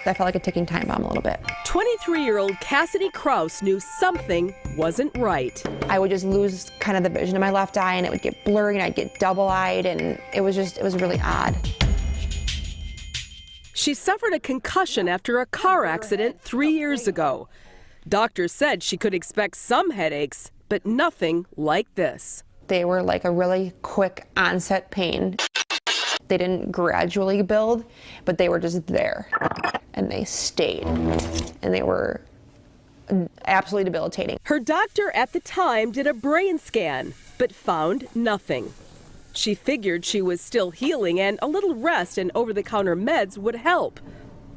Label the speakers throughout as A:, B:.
A: I felt like a ticking time bomb a little bit.
B: 23-year-old Cassidy Krause knew something wasn't right.
A: I would just lose kind of the vision of my left eye, and it would get blurry, and I'd get double-eyed, and it was really odd.
B: She suffered a concussion after a car accident 3 years ago. Doctors said she could expect some headaches, but nothing like this.
A: They were like a really quick onset pain. They didn't gradually build, but they were just there, and they stayed, and they were absolutely debilitating.
B: Her doctor at the time did a brain scan, but found nothing. She figured she was still healing and a little rest and over-the-counter meds would help.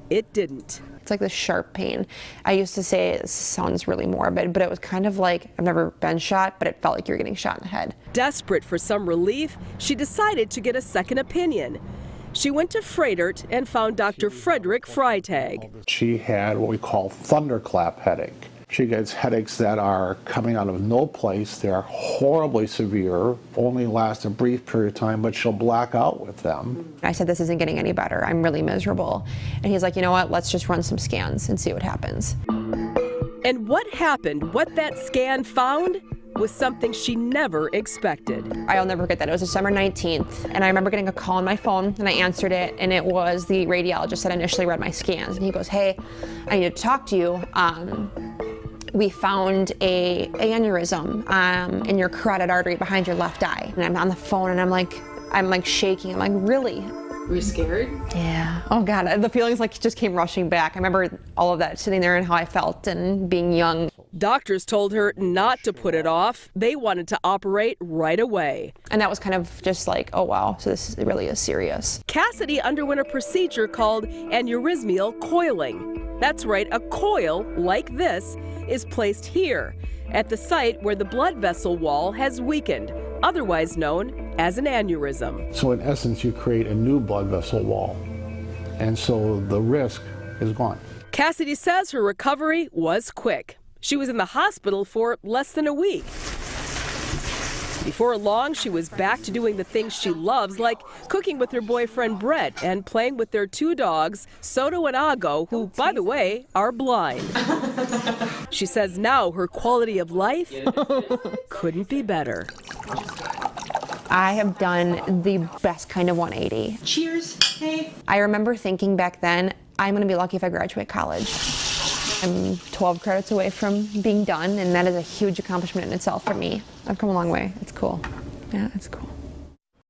B: It didn't.
A: It's like this sharp pain. I used to say it sounds really morbid, but it was kind of like, I've never been shot, but it felt like you're getting shot in the head.
B: Desperate for some relief, she decided to get a second opinion. She went to Fredert and found Dr. Frederick Freitag.
C: She had what we call thunderclap headache. She gets headaches that are coming out of no place. They're horribly severe, only last a brief period of time, but she'll black out with them.
A: I said, this isn't getting any better. I'm really miserable. And he's like, you know what, let's just run some scans and see what happens.
B: And what happened, what that scan found, was something she never expected.
A: I'll never forget that. It was December 19th, and I remember getting a call on my phone, and I answered it, and it was the radiologist that initially read my scans. And he goes, hey, I need to talk to you. We found a aneurysm in your carotid artery behind your left eye. And I'm on the phone, and I'm like shaking. I'm like, really?
B: Were you scared?
A: Yeah. Oh God, the feelings like just came rushing back. I remember all of that, sitting there and how I felt and being young.
B: Doctors told her not to put it off. They wanted to operate right away.
A: And that was kind of just like, oh wow, so this really is serious.
B: Cassidy underwent a procedure called aneurysmal coiling. That's right, a coil like this is placed here at the site where the blood vessel wall has weakened, otherwise known as an aneurysm.
C: So in essence, you create a new blood vessel wall, and so the risk is gone.
B: Cassidy says her recovery was quick. She was in the hospital for less than a week. Before long, she was back to doing the things she loves, like cooking with her boyfriend Brett and playing with their two dogs, Soto and Ago, who, by the way, are blind. She says now her quality of life couldn't be better.
A: I have done the best kind of 180.
D: Cheers. Hey.
A: I remember thinking back then, I'm going to be lucky if I graduate college. I'm 12 credits away from being done, and that is a huge accomplishment in itself for me. I've come a long way. It's cool. Yeah, it's cool.